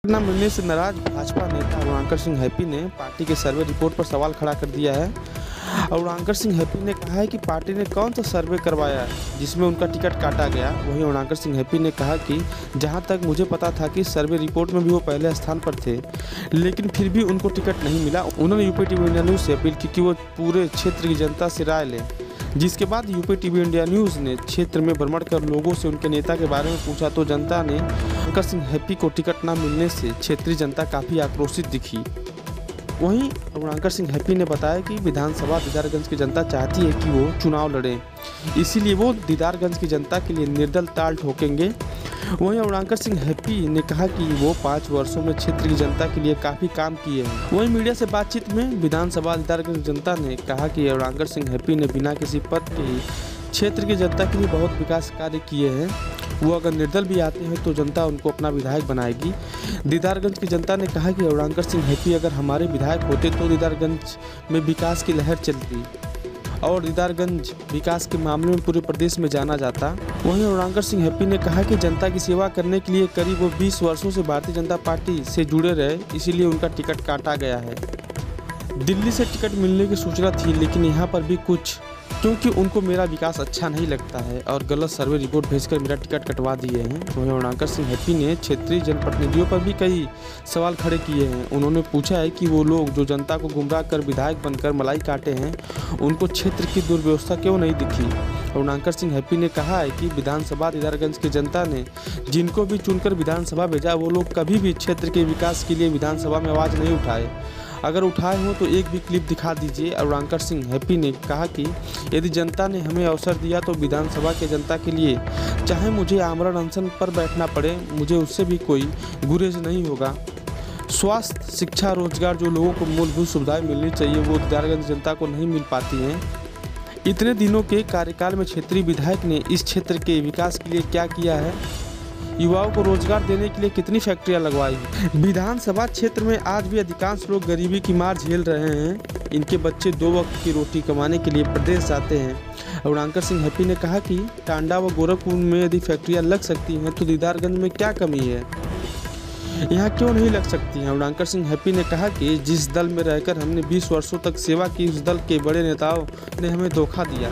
न मिलने से नाराज भाजपा नेता अरुणाकर सिंह हैप्पी ने पार्टी के सर्वे रिपोर्ट पर सवाल खड़ा कर दिया है। अरुणाकर सिंह हैप्पी ने कहा है कि पार्टी ने कौन सा सर्वे करवाया है जिसमें उनका टिकट काटा गया। वहीं अरुणाकर सिंह हैप्पी ने कहा कि जहां तक मुझे पता था कि सर्वे रिपोर्ट में भी वो पहले स्थान पर थे, लेकिन फिर भी उनको टिकट नहीं मिला। उन्होंने यूपी टीवी इंडिया न्यूज़ से अपील की कि वो पूरे क्षेत्र की जनता से राय लें, जिसके बाद यूपी टीवी इंडिया न्यूज़ ने क्षेत्र में भ्रमण कर लोगों से उनके नेता के बारे में पूछा तो जनता ने अरुणाकर सिंह हैप्पी को टिकट न मिलने से क्षेत्रीय जनता काफ़ी आक्रोशित दिखी। वहीं अरुणाकर सिंह हैप्पी ने बताया कि विधानसभा दीदारगंज की जनता चाहती है कि वो चुनाव लड़ें, इसीलिए वो दीदारगंज की जनता के लिए निर्दल ताल ठोकेंगे। वहीं अरुणाकर सिंह हैप्पी ने कहा कि वो 5 वर्षों में क्षेत्र की जनता के लिए काफ़ी काम किए हैं। वहीं मीडिया से बातचीत में विधानसभा दीदारगंज जनता ने कहा कि अरुणाकर सिंह हैप्पी ने बिना किसी पद के ही क्षेत्र की जनता के लिए बहुत विकास कार्य किए हैं। वो अगर निर्दल भी आते हैं तो जनता उनको अपना विधायक बनाएगी। दीदारगंज की जनता ने कहा कि अरुणाकर सिंह हैप्पी अगर हमारे विधायक होते तो दीदारगंज में विकास की लहर चलती और दीदारगंज विकास के मामले में पूरे प्रदेश में जाना जाता। वहीं अरुणाकर सिंह हैप्पी ने कहा कि जनता की सेवा करने के लिए करीब वो 20 वर्षों से भारतीय जनता पार्टी से जुड़े रहे, इसीलिए उनका टिकट काटा गया है। दिल्ली से टिकट मिलने की सूचना थी, लेकिन यहाँ पर भी कुछ क्योंकि उनको मेरा विकास अच्छा नहीं लगता है और गलत सर्वे रिपोर्ट भेजकर मेरा टिकट कटवा दिए हैं। वहीं अरुणाकर सिंह हैप्पी ने क्षेत्रीय जनप्रतिनिधियों पर भी कई सवाल खड़े किए हैं। उन्होंने पूछा है कि वो लोग जो जनता को गुमराह कर विधायक बनकर मलाई काटे हैं, उनको क्षेत्र की दुर्व्यवस्था क्यों नहीं दिखी। अरुणाकर सिंह हैप्पी ने कहा है कि विधानसभा दीदारगंज की जनता ने जिनको भी चुनकर विधानसभा भेजा, वो लोग कभी भी क्षेत्र के विकास के लिए विधानसभा में आवाज़ नहीं उठाए। अगर उठाए हो तो एक भी क्लिप दिखा दीजिए। अरुणाकर सिंह हैप्पी ने कहा कि यदि जनता ने हमें अवसर दिया तो विधानसभा के जनता के लिए चाहे मुझे आमरण अनशन पर बैठना पड़े, मुझे उससे भी कोई गुरेज नहीं होगा। स्वास्थ्य, शिक्षा, रोजगार जो लोगों को मूलभूत सुविधाएं मिलनी चाहिए वो दीदारगंज जनता को नहीं मिल पाती हैं। इतने दिनों के कार्यकाल में क्षेत्रीय विधायक ने इस क्षेत्र के विकास के लिए क्या किया है, युवाओं को रोजगार देने के लिए कितनी फैक्ट्रियां लगवाई। विधानसभा क्षेत्र में आज भी अधिकांश लोग गरीबी की मार झेल रहे हैं। इनके बच्चे 2 वक्त की रोटी कमाने के लिए प्रदेश जाते हैं। अरुणाकर सिंह हैप्पी ने कहा कि टांडा व गोरखपुर में यदि फैक्ट्रियां लग सकती हैं तो दीदारगंज में क्या कमी है, यहाँ क्यों नहीं लग सकती हैं। अरुणाकर सिंह हैप्पी ने कहा कि जिस दल में रहकर हमने 20 वर्षों तक सेवा की, उस दल के बड़े नेताओं ने हमें धोखा दिया।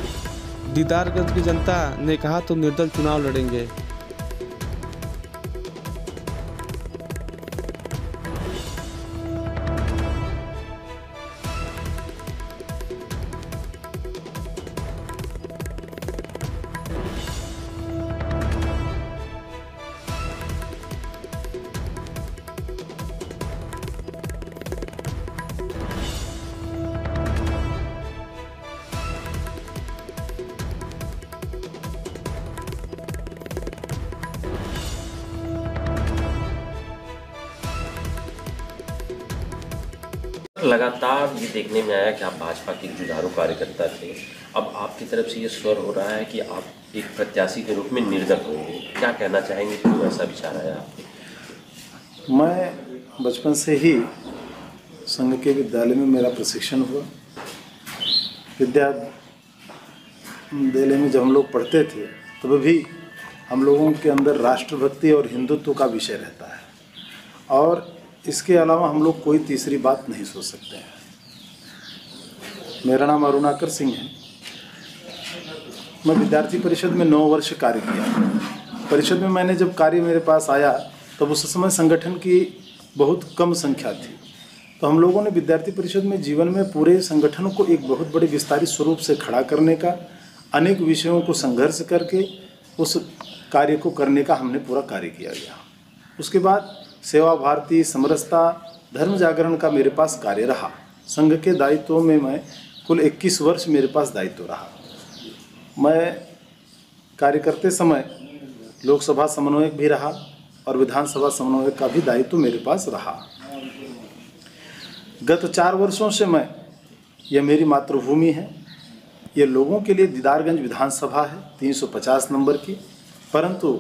दीदारगंज की जनता ने कहा तो निर्दल चुनाव लड़ेंगे। लगातार ये देखने में आया कि आप भाजपा के जुझारू कार्यकर्ता थे। अब आपकी तरफ से ये स्वर हो रहा है कि आप एक प्रत्याशी के रूप में निर्दल होंगे। क्या कहना चाहेंगे, क्यों ऐसा विचार आया आपके? मैं बचपन से ही संघ के विद्यालय में मेरा प्रशिक्षण हुआ। विद्यालय में जब हम लोग पढ़ते थे तब भी हम लोगों के अंदर राष्ट्रभक्ति और हिंदुत्व का विषय रहता है और इसके अलावा हम लोग कोई तीसरी बात नहीं सोच सकते हैं। मेरा नाम अरुणाकर सिंह है। मैं विद्यार्थी परिषद में 9 वर्ष कार्य किया। परिषद में मैंने जब कार्य मेरे पास आया तब उस समय संगठन की बहुत कम संख्या थी, तो हम लोगों ने विद्यार्थी परिषद में जीवन में पूरे संगठन को एक बहुत बड़े विस्तारित स्वरूप से खड़ा करने का, अनेक विषयों को संघर्ष करके उस कार्य को करने का हमने पूरा कार्य किया गया। उसके बाद सेवा भारती, समरसता, धर्म जागरण का मेरे पास कार्य रहा। संघ के दायित्वों में मैं कुल 21 वर्ष मेरे पास दायित्व रहा। मैं कार्य करते समय लोकसभा समन्वयक भी रहा और विधानसभा समन्वयक का भी दायित्व मेरे पास रहा। गत 4 वर्षों से यह मेरी मातृभूमि है। ये लोगों के लिए दीदारगंज विधानसभा है 350 नंबर की, परंतु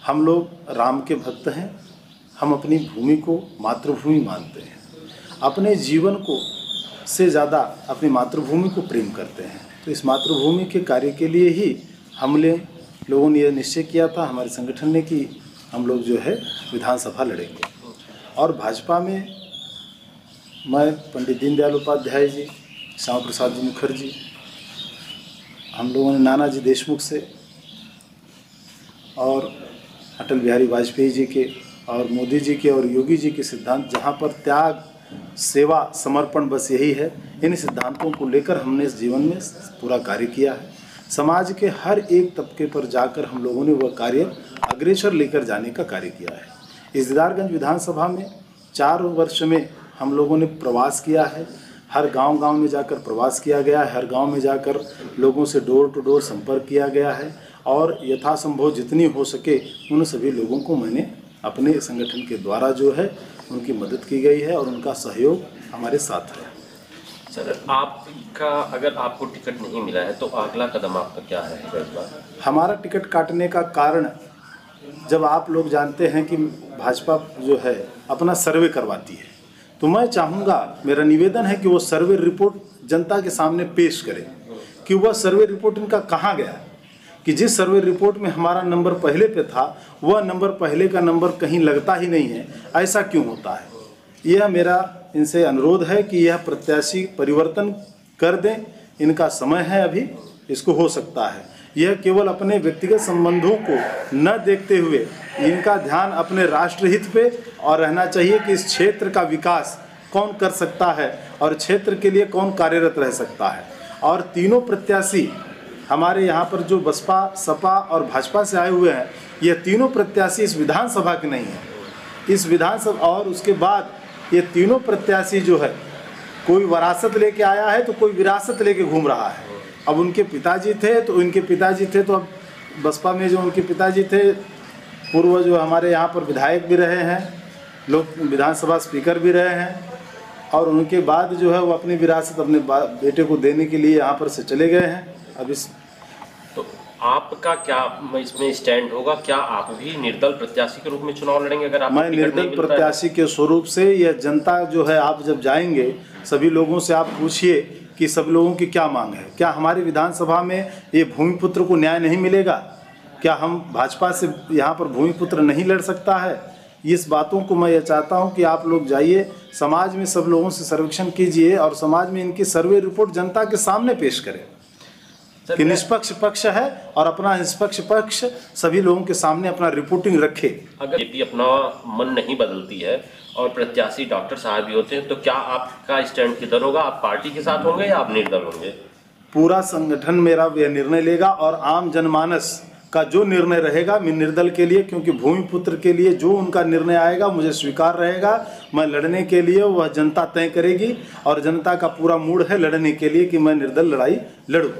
हम लोग राम के भक्त हैं। हम अपनी भूमि को मातृभूमि मानते हैं। अपने जीवन को से ज़्यादा अपनी मातृभूमि को प्रेम करते हैं। तो इस मातृभूमि के कार्य के लिए ही हमने लोगों ने यह निश्चय किया था, हमारे संगठन ने, कि हम लोग जो है विधानसभा लड़ेंगे। और भाजपा में मैं पंडित दीनदयाल उपाध्याय जी, श्यामा प्रसाद जी मुखर्जी, हम लोगों ने नानाजी देशमुख से और अटल बिहारी वाजपेयी जी के और मोदी जी के और योगी जी के सिद्धांत, जहाँ पर त्याग, सेवा, समर्पण बस यही है, इन सिद्धांतों को लेकर हमने इस जीवन में पूरा कार्य किया है। समाज के हर एक तबके पर जाकर हम लोगों ने वह कार्य अग्रसर लेकर जाने का कार्य किया है। इस दीदारगंज विधानसभा में 4 वर्ष में हम लोगों ने प्रवास किया है। हर गांव-गांव में जाकर प्रवास किया गया है, हर गांव में जाकर लोगों से डोर टू डोर संपर्क किया गया है और यथासंभव जितनी हो सके उन सभी लोगों को मैंने अपने संगठन के द्वारा जो है उनकी मदद की गई है और उनका सहयोग हमारे साथ है। सर, आपका अगर आपको टिकट नहीं मिला है तो अगला कदम आपका क्या है इस बार? हमारा टिकट काटने का कारण, जब आप लोग जानते हैं कि भाजपा जो है अपना सर्वे करवाती है, तो मैं चाहूँगा, मेरा निवेदन है कि वो सर्वे रिपोर्ट जनता के सामने पेश करें कि वह सर्वे रिपोर्ट इनका कहाँ गया, कि जिस सर्वे रिपोर्ट में हमारा नंबर पहले पे था वह नंबर पहले का नंबर कहीं लगता ही नहीं है, ऐसा क्यों होता है। यह मेरा इनसे अनुरोध है कि यह प्रत्याशी परिवर्तन कर दें, इनका समय है अभी, इसको हो सकता है। यह केवल अपने व्यक्तिगत संबंधों को न देखते हुए इनका ध्यान अपने राष्ट्रहित पे और रहना चाहिए कि इस क्षेत्र का विकास कौन कर सकता है और क्षेत्र के लिए कौन कार्यरत रह सकता है। और तीनों प्रत्याशी हमारे यहाँ पर जो बसपा, सपा और भाजपा से आए हुए हैं, ये तीनों प्रत्याशी इस विधानसभा के नहीं हैं। इस विधानसभा और उसके बाद ये तीनों प्रत्याशी जो है, कोई विरासत लेके आया है तो कोई विरासत लेके घूम रहा है। अब उनके पिताजी थे तो अब बसपा में जो उनके पिताजी थे, पूर्व जो हमारे यहाँ पर विधायक भी रहे हैं, लोग विधानसभा स्पीकर भी रहे हैं, और उनके बाद जो है वो अपनी विरासत अपने बेटे को देने के लिए यहाँ पर से चले गए हैं। अब इस तो आपका क्या इसमें स्टैंड होगा? क्या आप भी निर्दल प्रत्याशी के रूप में चुनाव लड़ेंगे अगर आप? मैं निर्दल प्रत्याशी के स्वरूप से, यह जनता जो है, आप जब जाएंगे सभी लोगों से आप पूछिए कि सब लोगों की क्या मांग है। क्या हमारी विधानसभा में ये भूमिपुत्र को न्याय नहीं मिलेगा? क्या हम भाजपा से यहाँ पर भूमिपुत्र नहीं लड़ सकता है? इस बातों को मैं ये चाहता हूँ कि आप लोग जाइए, समाज में सब लोगों से सर्वेक्षण कीजिए और समाज में इनकी सर्वे रिपोर्ट जनता के सामने पेश करें कि निष्पक्ष पक्ष है और अपना निष्पक्ष पक्ष सभी लोगों के सामने अपना रिपोर्टिंग रखे। अगर ये अपना मन नहीं बदलती है और प्रत्याशी डॉक्टर साहब भी होते हैं तो क्या आपका स्टैंड किधर होगा? आप पार्टी के साथ होंगे या आप निर्दल होंगे? पूरा संगठन मेरा यह निर्णय लेगा और आम जनमानस का जो निर्णय रहेगा, मैं निर्दल के लिए, क्योंकि भूमिपुत्र के लिए जो उनका निर्णय आएगा मुझे स्वीकार रहेगा। मैं लड़ने के लिए, वह जनता तय करेगी और जनता का पूरा मूड है लड़ने के लिए कि मैं निर्दल लड़ाई लड़ूँ।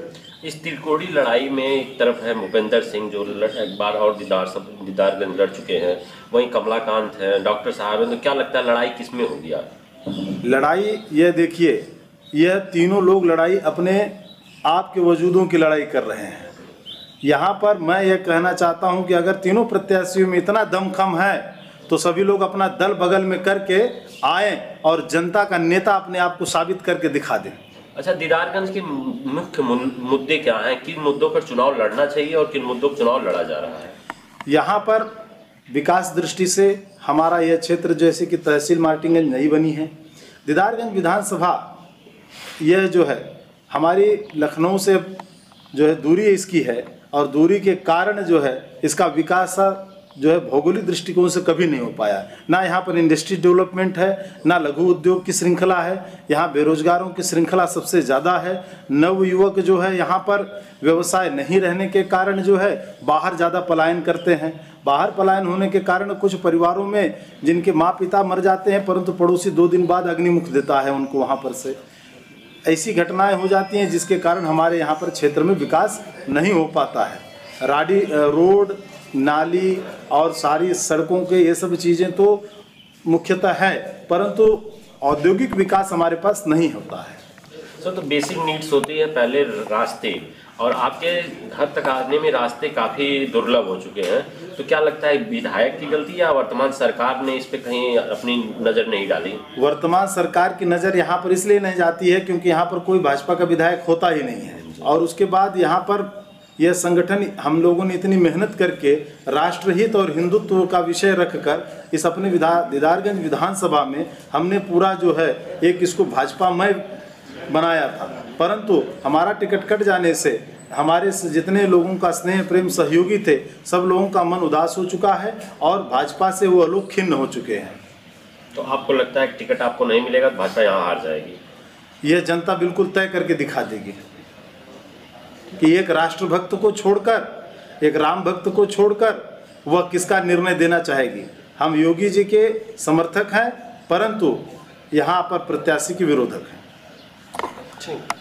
इस त्रिकोणीय लड़ाई में एक तरफ है भूपेंद्र सिंह जो एक बार और दीदारगंज लड़ चुके हैं, वहीं कमलाकांत है, डॉक्टर साहब हैं, तो क्या लगता है लड़ाई किस में होगी? लड़ाई यह देखिए, यह तीनों लोग लड़ाई अपने आप के वजूदों की लड़ाई कर रहे हैं। यहाँ पर मैं ये कहना चाहता हूँ कि अगर तीनों प्रत्याशियों में इतना दमखम है तो सभी लोग अपना दल बगल में करके आएँ और जनता का नेता अपने आप को साबित करके दिखा दें। अच्छा, दीदारगंज के मुख्य मुद्दे क्या हैं? किन मुद्दों पर चुनाव लड़ना चाहिए और किन मुद्दों पर चुनाव लड़ा जा रहा है? यहाँ पर विकास दृष्टि से हमारा यह क्षेत्र, जैसे कि तहसील मार्टिनगंज नई बनी है, दीदारगंज विधानसभा यह जो है हमारी लखनऊ से जो है दूरी इसकी है और दूरी के कारण जो है इसका विकास जो है भौगोलिक दृष्टिकोण से कभी नहीं हो पाया। ना यहाँ पर इंडस्ट्री डेवलपमेंट है, ना लघु उद्योग की श्रृंखला है, यहाँ बेरोजगारों की श्रृंखला सबसे ज़्यादा है। नव युवक जो है यहाँ पर व्यवसाय नहीं रहने के कारण जो है बाहर ज़्यादा पलायन करते हैं। बाहर पलायन होने के कारण कुछ परिवारों में जिनके माँ पिता मर जाते हैं परंतु पड़ोसी 2 दिन बाद अग्निमुख देता है उनको वहाँ पर से। ऐसी घटनाएँ हो जाती हैं जिसके कारण हमारे यहाँ पर क्षेत्र में विकास नहीं हो पाता है। रोड, नाली और सारी सड़कों के ये सब चीज़ें तो मुख्यतः है, परंतु औद्योगिक विकास हमारे पास नहीं होता है। सर, तो बेसिक नीड्स होती है पहले रास्ते, और आपके घर तक आने में रास्ते काफ़ी दुर्लभ हो चुके हैं, तो क्या लगता है विधायक की गलती या वर्तमान सरकार ने इस पर कहीं अपनी नज़र नहीं डाली? वर्तमान सरकार की नज़र यहाँ पर इसलिए नहीं जाती है क्योंकि यहाँ पर कोई भाजपा का विधायक होता ही नहीं है, और उसके बाद यहाँ पर यह संगठन हम लोगों ने इतनी मेहनत करके राष्ट्रहित और हिंदुत्व का विषय रखकर इस अपने दीदारगंज विधानसभा में हमने पूरा जो है एक इसको भाजपामय बनाया था, परंतु हमारा टिकट कट जाने से हमारे से जितने लोगों का स्नेह प्रेम सहयोगी थे सब लोगों का मन उदास हो चुका है और भाजपा से वो लोग खिन्न हो चुके हैं। तो आपको लगता है कि टिकट आपको नहीं मिलेगा तो भाजपा यहाँ हार जाएगी? यह जनता बिल्कुल तय करके दिखा देगी कि एक राष्ट्रभक्त को छोड़कर, एक राम भक्त को छोड़कर वह किसका निर्णय देना चाहेगी। हम योगी जी के समर्थक हैं, परंतु यहाँ पर प्रत्याशी के विरोधक हैं। ठीक।